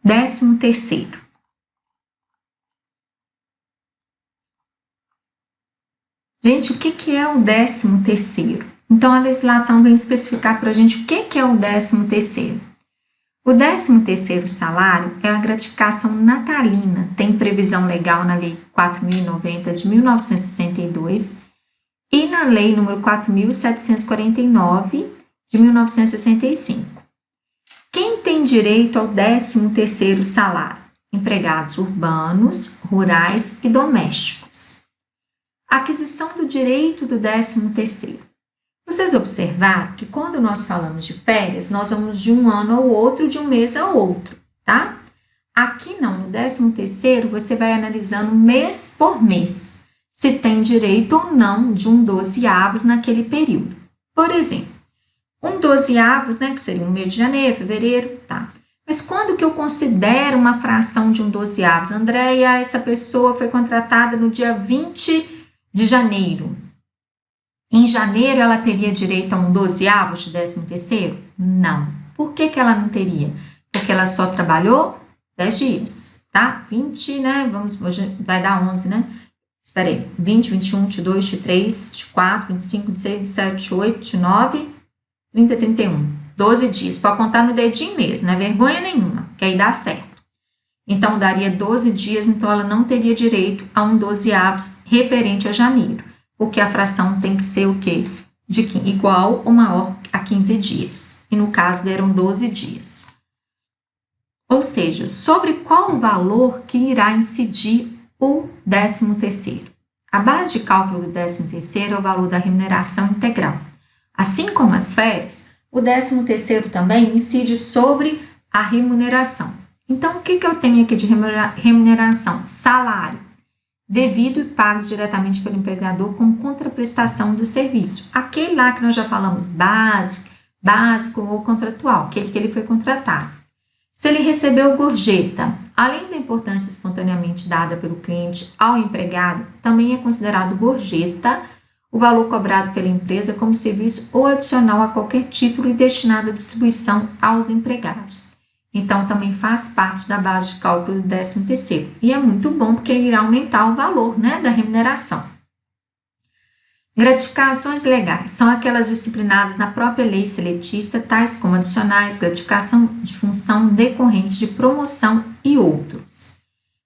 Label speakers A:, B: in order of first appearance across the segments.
A: 13º. Gente, o que é o 13º? Então, a legislação vem especificar para a gente o que é o 13º. O 13º salário é a gratificação natalina, tem previsão legal na Lei 4.090 de 1962 e na Lei número 4.749 de 1965. Quem tem direito ao 13º salário? Empregados urbanos, rurais e domésticos. Aquisição do direito do 13º. Vocês observaram que quando nós falamos de férias, nós vamos de um ano ao outro, de um mês ao outro, tá? Aqui não, no 13º, você vai analisando mês por mês, se tem direito ou não de um 12avos naquele período. Por exemplo, um 12avos, né, que seria um mês de janeiro, fevereiro, tá? Mas quando que eu considero uma fração de um 12avos? Andréia, essa pessoa foi contratada no dia 20 de janeiro. Em janeiro, ela teria direito a um 12avos de 13º? Não. Por que ela não teria? Porque ela só trabalhou 10 dias, tá? 20, né? Hoje vai dar 11, né? Espera aí. 20, 21, 22, 23, 24, 25, 26, 27, 28, 29, 30, 31. 12 dias. Pode contar no dedinho mesmo, não é vergonha nenhuma, que aí dá certo. Então, daria 12 dias, então ela não teria direito a um 12avos referente a janeiro, porque a fração tem que ser o quê? Igual ou maior a 15 dias. E no caso deram 12 dias. Ou seja, sobre qual o valor que irá incidir o 13º? A base de cálculo do 13º é o valor da remuneração integral. Assim como as férias, o 13º também incide sobre a remuneração. Então, o que eu tenho aqui de remuneração? Salário, devido e pago diretamente pelo empregador como contraprestação do serviço. Aquele lá que nós já falamos, básico ou contratual, aquele que ele foi contratado. Se ele recebeu gorjeta, além da importância espontaneamente dada pelo cliente ao empregado, também é considerado gorjeta o valor cobrado pela empresa como serviço ou adicional a qualquer título e destinado à distribuição aos empregados. Então, também faz parte da base de cálculo do 13º. E é muito bom porque irá aumentar o valor, né, da remuneração. Gratificações legais são aquelas disciplinadas na própria lei seletista, tais como adicionais, gratificação de função decorrentes de promoção e outros.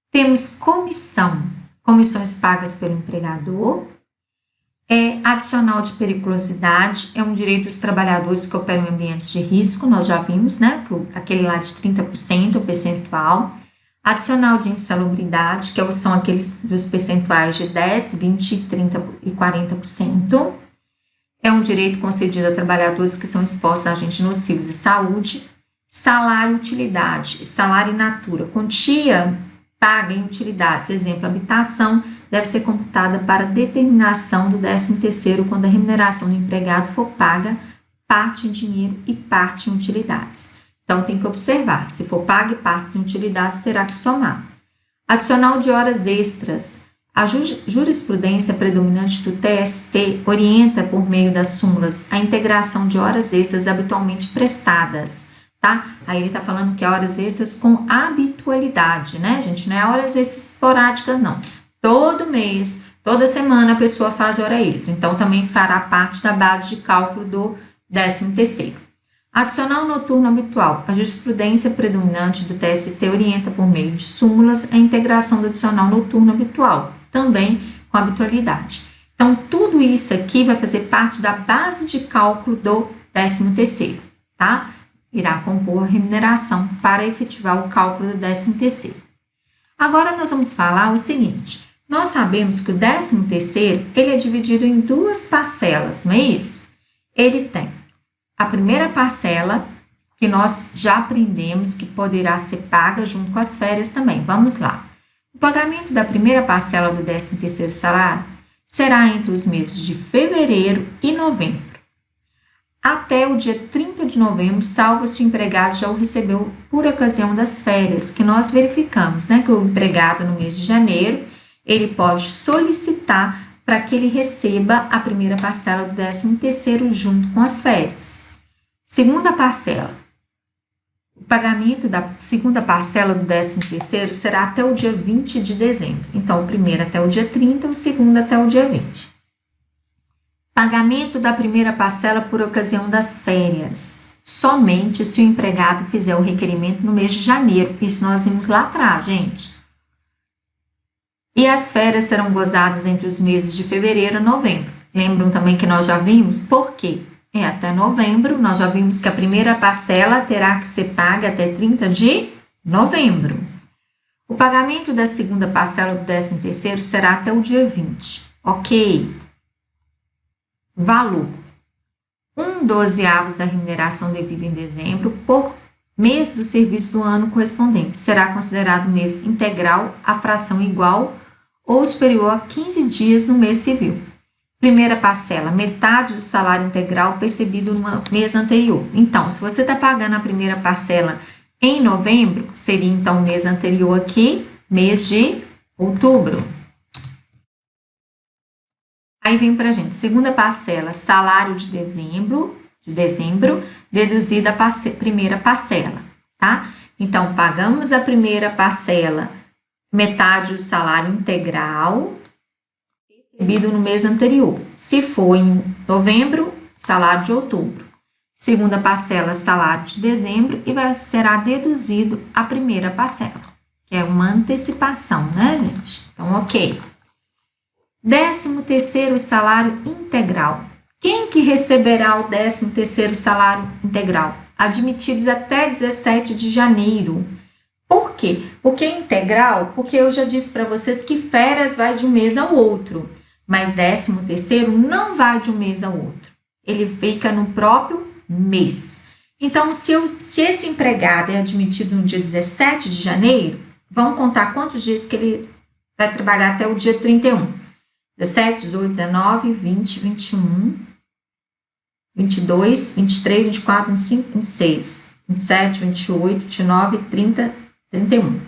A: Temos comissões pagas pelo empregador. Adicional de periculosidade é um direito dos trabalhadores que operam em ambientes de risco, nós já vimos, né, aquele lá de 30%, o percentual. Adicional de insalubridade, que são aqueles dos percentuais de 10%, 20%, 30% e 40%. É um direito concedido a trabalhadores que são expostos a agentes nocivos à saúde. Salário utilidade, salário in natura, quantia paga em utilidades, exemplo, habitação, deve ser computada para determinação do 13º quando a remuneração do empregado for paga parte em dinheiro e parte em utilidades. Então, tem que observar, se for paga e parte em utilidades, terá que somar. Adicional de horas extras. A jurisprudência predominante do TST orienta, por meio das súmulas, a integração de horas extras habitualmente prestadas, tá? Aí ele está falando que é horas extras com habitualidade, né, gente? Não é horas extras esporádicas, não. Todo mês, toda semana a pessoa faz hora extra. Então, também fará parte da base de cálculo do 13º. Adicional noturno habitual. A jurisprudência predominante do TST orienta, por meio de súmulas, a integração do adicional noturno habitual, também com habitualidade. Então, tudo isso aqui vai fazer parte da base de cálculo do 13º, tá? Irá compor a remuneração para efetivar o cálculo do 13º. Agora, nós vamos falar o seguinte. Nós sabemos que o 13º, ele é dividido em duas parcelas, não é isso? Ele tem a primeira parcela, que nós já aprendemos que poderá ser paga junto com as férias também. Vamos lá. O pagamento da primeira parcela do 13º salário será entre os meses de fevereiro e novembro, até o dia 30 de novembro, salvo se o empregado já o recebeu por ocasião das férias, que nós verificamos, né, que o empregado no mês de janeiro, ele pode solicitar para que ele receba a primeira parcela do 13º junto com as férias. Segunda parcela, O pagamento da segunda parcela do 13º será até o dia 20 de dezembro. Então, o primeiro até o dia 30, o segundo até o dia 20. Pagamento da primeira parcela por ocasião das férias. Somente se o empregado fizer o requerimento no mês de janeiro. Isso nós vimos lá atrás, gente. E as férias serão gozadas entre os meses de fevereiro e novembro. Lembram também que nós já vimos por quê? Até novembro, nós já vimos que a primeira parcela terá que ser paga até 30 de novembro. O pagamento da segunda parcela do 13º será até o dia 20. Ok. Valor. 1/12 da remuneração devida em dezembro por mês do serviço do ano correspondente. Será considerado mês integral a fração igual ou superior a 15 dias no mês civil. Primeira parcela, metade do salário integral percebido no mês anterior. Então, se você está pagando a primeira parcela em novembro, seria então o mês anterior aqui, mês de outubro. Aí vem pra gente, segunda parcela, salário de dezembro, deduzida a primeira parcela, tá? Então, pagamos a primeira parcela, metade do salário integral, recebido no mês anterior. Se for em novembro, salário de outubro. Segunda parcela, salário de dezembro e será deduzido a primeira parcela, que é uma antecipação, né, gente? Então, ok. 13º salário integral. Quem que receberá o 13º salário integral? Admitidos até 17 de janeiro. Por quê? Porque é integral, porque eu já disse para vocês que férias vai de um mês ao outro, mas 13º não vai de um mês ao outro. Ele fica no próprio mês. Então, se esse empregado é admitido no dia 17 de janeiro, vamos contar quantos dias que ele vai trabalhar até o dia 31. 17, 18, 19, 20, 21, 22, 23, 24, 25, 26, 27, 28, 29, 30, 31.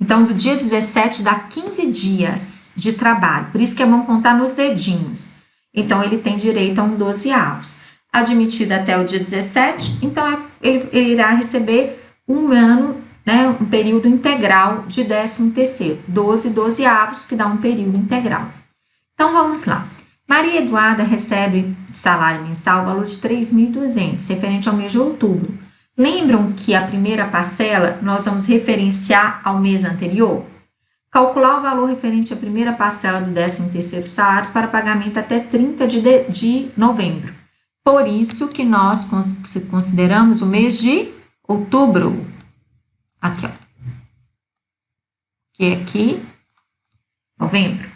A: Então, do dia 17 dá 15 dias de trabalho. Por isso que é bom contar nos dedinhos. Então, ele tem direito a um 12avos. Admitido até o dia 17, então ele irá receber um ano, né, um período integral de 13º. 12 12avos, que dá um período integral. Então, vamos lá. Maria Eduarda recebe de salário mensal o valor de 3.200, referente ao mês de outubro. Lembram que a primeira parcela nós vamos referenciar ao mês anterior? Calcular o valor referente à primeira parcela do 13º salário para pagamento até 30 de novembro. Por isso que nós consideramos o mês de outubro. Aqui, ó. Que é aqui, novembro.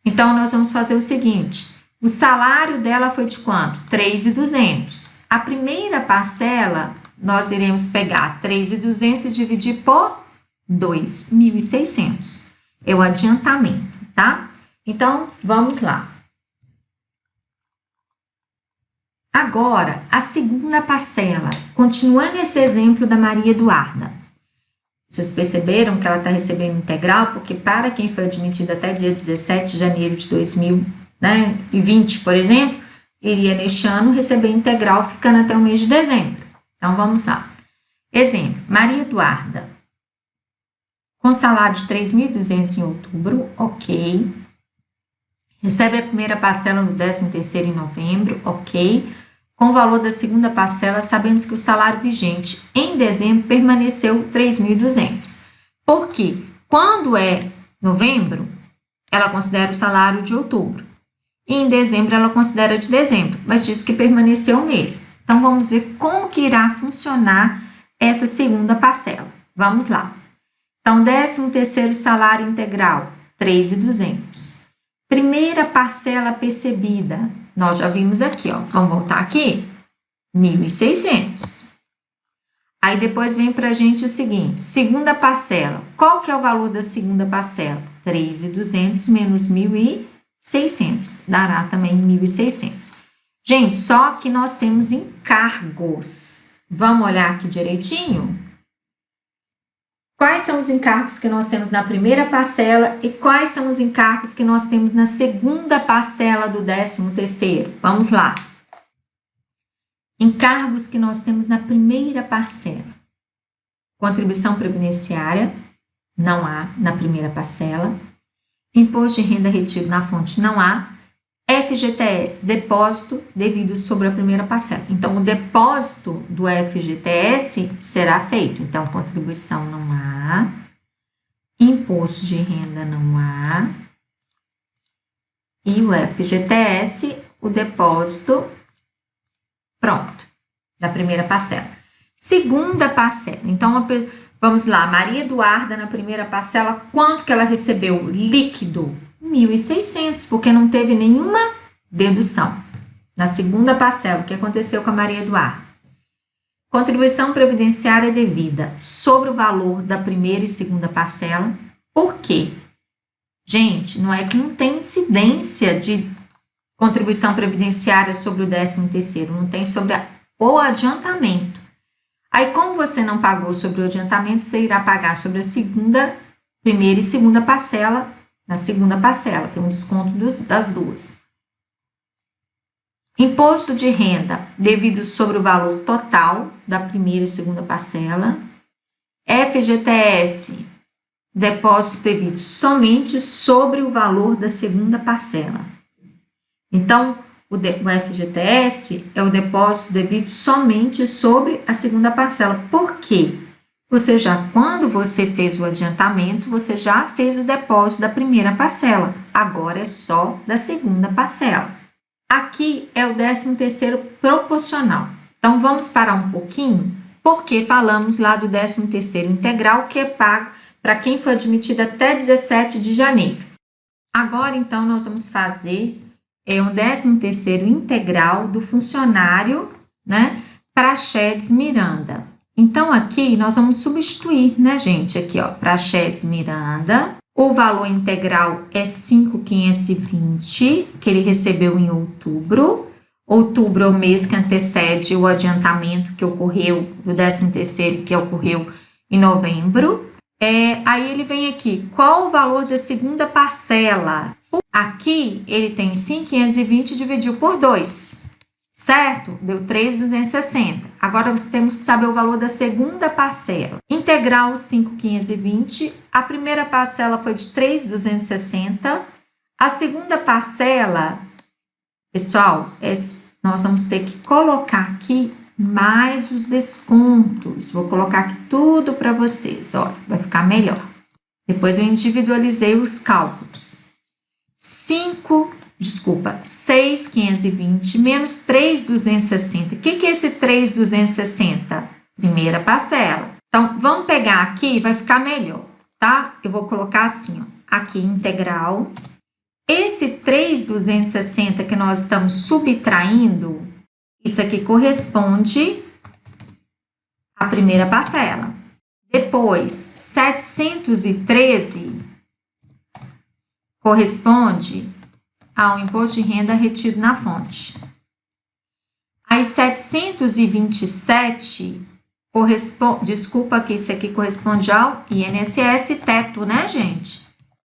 A: Então, nós vamos fazer o seguinte, o salário dela foi de quanto? 3.200. A primeira parcela, nós iremos pegar 3.200 e dividir por 2.600. É o adiantamento, tá? Então, vamos lá. Agora, a segunda parcela, continuando esse exemplo da Maria Eduarda. Vocês perceberam que ela está recebendo integral? Porque para quem foi admitido até dia 17 de janeiro de 2020, por exemplo, iria neste ano receber integral ficando até o mês de dezembro. Então, vamos lá. Exemplo, Maria Eduarda, com salário de 3.200 em outubro, ok. Recebe a primeira parcela do 13º em novembro, ok. Com o valor da segunda parcela, sabemos que o salário vigente em dezembro permaneceu 3.200. Porque quando é novembro, ela considera o salário de outubro. E em dezembro, ela considera de dezembro, mas diz que permaneceu o mês. Então, vamos ver como que irá funcionar essa segunda parcela. Vamos lá. Então, 13º salário integral, 3.200. Primeira parcela percebida, nós já vimos aqui, ó. Vamos voltar aqui? 1.600. Aí depois vem pra gente o seguinte, segunda parcela. Qual que é o valor da segunda parcela? 3.200 menos 1.600. Dará também 1.600. Gente, só que nós temos encargos. Vamos olhar aqui direitinho? Quais são os encargos que nós temos na primeira parcela e quais são os encargos que nós temos na segunda parcela do 13º? Vamos lá. Encargos que nós temos na primeira parcela. Contribuição previdenciária, não há na primeira parcela. Imposto de renda retido na fonte, não há. FGTS, depósito devido sobre a primeira parcela. Então, o depósito do FGTS será feito. Então, contribuição não há. Imposto de renda não há. E o FGTS, o depósito, pronto, da primeira parcela. Segunda parcela. Então, vamos lá, Maria Eduarda, na primeira parcela, quanto que ela recebeu líquido? 1.600, porque não teve nenhuma dedução. Na segunda parcela, o que aconteceu com a Maria Eduarda? Contribuição previdenciária devida sobre o valor da primeira e segunda parcela. Por quê? Gente, não é que não tem incidência de contribuição previdenciária sobre o 13º, não tem sobre o adiantamento. Aí, como você não pagou sobre o adiantamento, você irá pagar sobre a primeira e segunda parcela. Na segunda parcela, tem um desconto das duas. Imposto de renda devido sobre o valor total da primeira e segunda parcela. FGTS, depósito devido somente sobre o valor da segunda parcela. Então, o FGTS é o depósito devido somente sobre a segunda parcela. Por quê? Quando você fez o adiantamento, você já fez o depósito da primeira parcela. Agora é só da segunda parcela. Aqui é o 13º proporcional. Então, vamos parar um pouquinho, porque falamos lá do 13º integral, que é pago para quem foi admitido até 17 de janeiro. Agora, então, nós vamos fazer um 13º integral do funcionário, né, Praxedes Miranda. Então, aqui nós vamos substituir, né, gente? Aqui, ó, Praxedes Miranda. O valor integral é 5.520, que ele recebeu em outubro. Outubro é o mês que antecede o adiantamento que ocorreu do 13º, que ocorreu em novembro. Aí ele vem aqui, qual o valor da segunda parcela? Aqui ele tem 5.520 dividido por 2. Certo? Deu 3.260. Agora, nós temos que saber o valor da segunda parcela. Integral 5.520. A primeira parcela foi de 3.260. A segunda parcela, pessoal, nós vamos ter que colocar aqui mais os descontos. Vou colocar aqui tudo para vocês, ó, vai ficar melhor. Depois eu individualizei os cálculos. 6.520 menos 3.260. O que é esse 3.260? Primeira parcela. Então, vamos pegar aqui, vai ficar melhor, tá? Eu vou colocar assim, ó, aqui integral. Esse 3.260 que nós estamos subtraindo, isso aqui corresponde à primeira parcela. Depois, 713 corresponde ao imposto de renda retido na fonte. Aí, 727 corresponde, desculpa que isso aqui corresponde ao INSS teto, né, gente?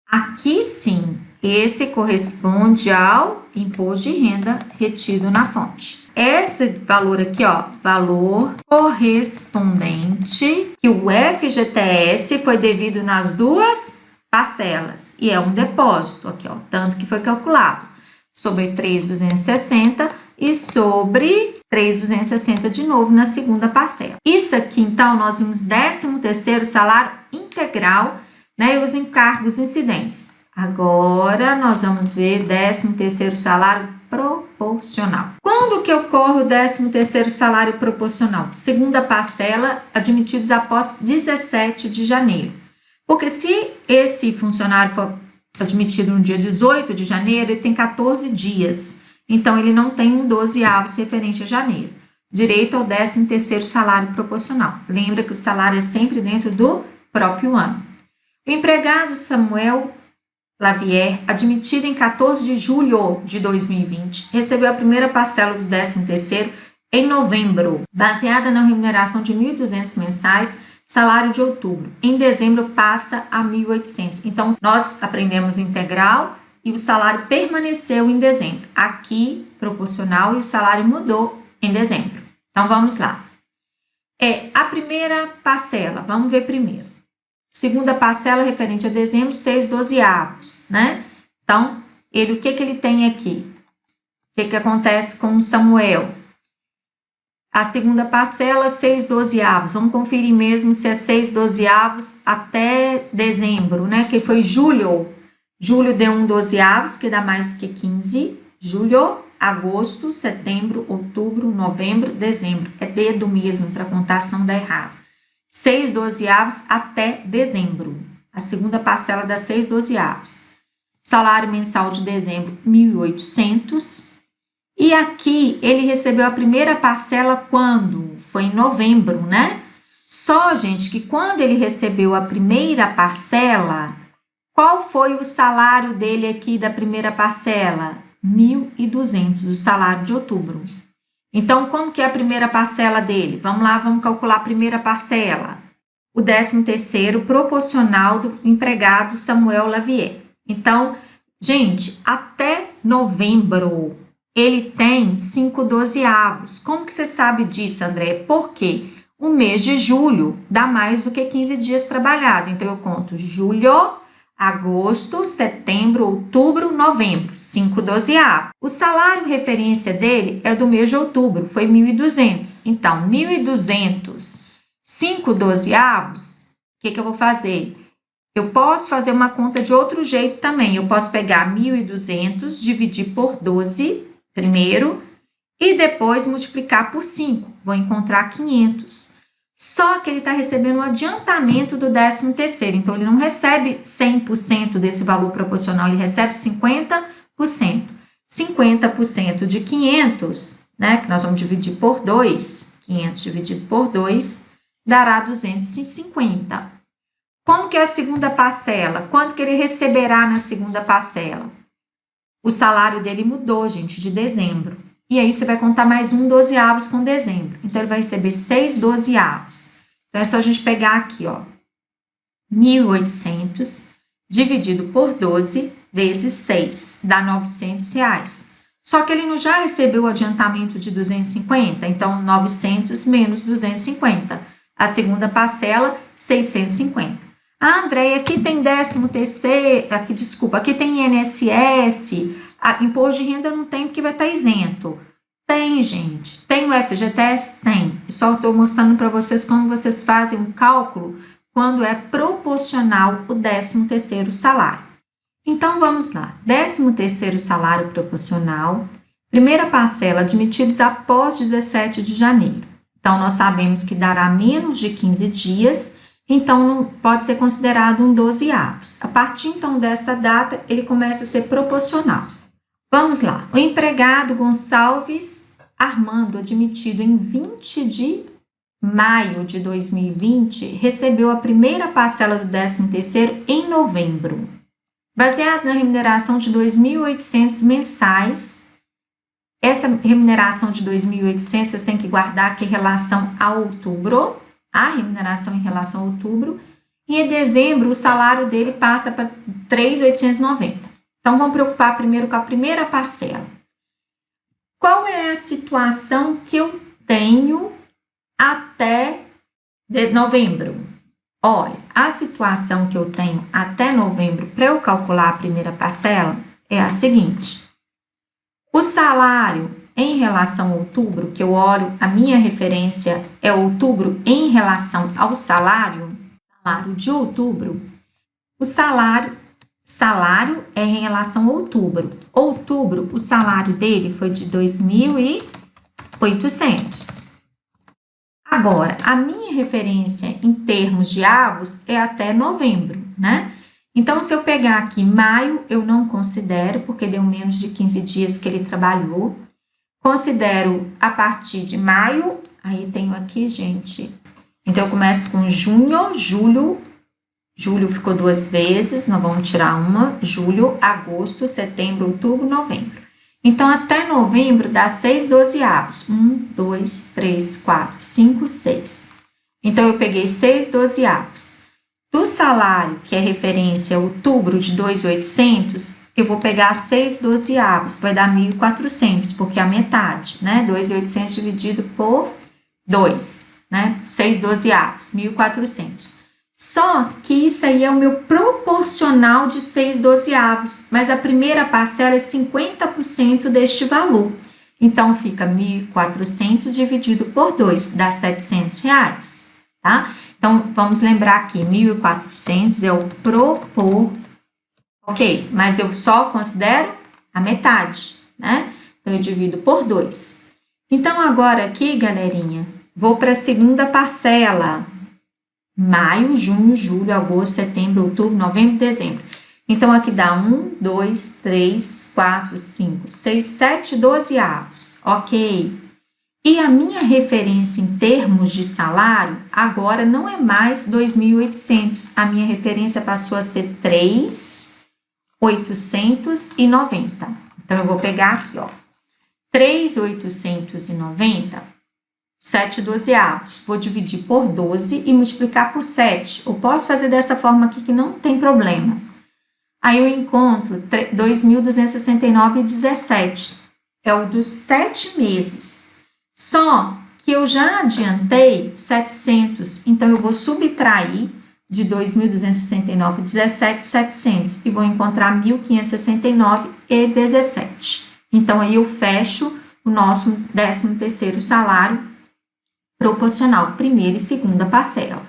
A: Aqui sim, esse corresponde ao imposto de renda retido na fonte. Esse valor aqui, ó, valor correspondente, que o FGTS foi devido nas duas parcelas, e é um depósito aqui, ó, tanto que foi calculado sobre 3.260 e sobre 3.260 de novo na segunda parcela. Isso aqui, então, nós vimos 13º salário integral, né, e os encargos incidentes. Agora, nós vamos ver 13º salário proporcional. Quando que ocorre o 13º salário proporcional? Segunda parcela, admitidos após 17 de janeiro. Porque se esse funcionário for admitido no dia 18 de janeiro, ele tem 14 dias. Então, ele não tem um 12º referente a janeiro. Direito ao 13º salário proporcional. Lembra que o salário é sempre dentro do próprio ano. O empregado Samuel Lavier, admitido em 14 de julho de 2020, recebeu a primeira parcela do 13º em novembro, baseada na remuneração de 1.200 mensais, salário de outubro. Em dezembro passa a 1.800. Então, nós aprendemos integral e o salário permaneceu em dezembro. Aqui, proporcional, e o salário mudou em dezembro. Então, vamos lá. É a primeira parcela, vamos ver primeiro. Segunda parcela referente a dezembro, 6/12, né? Então, o que ele tem aqui? O que acontece com o Samuel? A segunda parcela, 6/12. Vamos conferir mesmo se é 6/12 até dezembro, né? Que foi julho. Julho deu 1/12, que dá mais do que 15. Julho, agosto, setembro, outubro, novembro, dezembro. É dedo mesmo para contar, senão dá errado. 6/12 até dezembro. A segunda parcela dá 6/12. Salário mensal de dezembro, 1.800. E aqui ele recebeu a primeira parcela quando? Foi em novembro, né? Só, gente, que quando ele recebeu a primeira parcela, qual foi o salário dele aqui da primeira parcela? 1.200, o salário de outubro. Então, como que é a primeira parcela dele? Vamos lá, vamos calcular a primeira parcela. O 13º proporcional do empregado Samuel Lavier. Então, gente, até novembro ele tem 5/12. Como que você sabe disso, André? Porque o mês de julho dá mais do que 15 dias trabalhado. Então, eu conto julho, agosto, setembro, outubro, novembro, 5/12. O salário referência dele é do mês de outubro, foi 1.200. Então, 1.200, 5/12, o que eu vou fazer? Eu posso fazer uma conta de outro jeito também. Eu posso pegar 1.200, dividir por 12 primeiro e depois multiplicar por 5. Vou encontrar 500. Só que ele está recebendo um adiantamento do 13º, então ele não recebe 100% desse valor proporcional, ele recebe 50%. 50% de 500, né, que nós vamos dividir por 2, 500 dividido por 2, dará 250. Como que é a segunda parcela? Quanto que ele receberá na segunda parcela? O salário dele mudou, gente, de dezembro. E aí você vai contar mais 1/12 com dezembro. Então, ele vai receber 6/12. Então, é só a gente pegar aqui, ó, 1.800 dividido por 12 vezes 6, dá R$900. Só que ele não já recebeu o adiantamento de 250, então 900 menos 250. A segunda parcela, 650. Ah, Andréia, aqui tem 13º, aqui tem INSS, imposto de renda não tem porque vai estar isento. Tem, gente. Tem o FGTS? Tem. Só estou mostrando para vocês como vocês fazem um cálculo quando é proporcional o 13º salário. Então, vamos lá. 13º salário proporcional, primeira parcela admitidos após 17 de janeiro. Então, nós sabemos que dará menos de 15 dias, então não pode ser considerado um 12avos. A partir, então, desta data, ele começa a ser proporcional. Vamos lá. O empregado Gonçalves Armando, admitido em 20 de maio de 2020, recebeu a primeira parcela do 13º em novembro. Baseado na remuneração de 2.800 mensais, essa remuneração de 2.800 vocês têm que guardar aqui em relação a outubro, a remuneração em relação a outubro, e em dezembro o salário dele passa para 3.890. Então, vamos preocupar primeiro com a primeira parcela. Qual é a situação que eu tenho até novembro? Olha, a situação que eu tenho até novembro para eu calcular a primeira parcela é a seguinte. O salário em relação a outubro, que eu olho, a minha referência é outubro em relação ao salário de outubro, o salário é em relação a outubro. Outubro, o salário dele foi de 2.800. Agora, a minha referência em termos de avos é até novembro, né? Então, se eu pegar aqui maio, eu não considero, porque deu menos de 15 dias que ele trabalhou. Considero a partir de maio, aí tenho aqui, gente. Então, eu começo com junho, julho ficou 2 vezes, nós vamos tirar uma, julho, agosto, setembro, outubro, novembro. Então, até novembro dá 6/12avos. 1, 2, 3, 4, 5, 6. Então, eu peguei 6/12avos. Do salário, que é referência a outubro de 2.800, eu vou pegar 6/12avos, vai dar 1.400, porque é a metade, né? 2.800 dividido por 2, né? 6/12, 1.400. Só que isso aí é o meu proporcional de 6/12, mas a primeira parcela é 50% deste valor. Então, fica 1.400 dividido por 2, dá R$700, tá? Então, vamos lembrar aqui, 1.400 é o Ok, mas eu só considero a metade, né? Então, eu divido por 2. Então, agora aqui, galerinha, vou para a segunda parcela. Maio, junho, julho, agosto, setembro, outubro, novembro, dezembro. Então, aqui dá 1, 2, 3, 4, 5, 6, 7/12. Ok. E a minha referência em termos de salário, agora não é mais 2.800. A minha referência passou a ser 3.890. Então, eu vou pegar aqui, ó. 3.890, 7/12. Vou dividir por 12 e multiplicar por 7. Eu posso fazer dessa forma aqui que não tem problema. Aí eu encontro 2.269,17. É o dos 7 meses. Só que eu já adiantei 700. Então, eu vou subtrair de 2.269,17, 700. E vou encontrar 1.569,17. Então, aí eu fecho o nosso 13º salário proporcional, primeira e segunda parcela.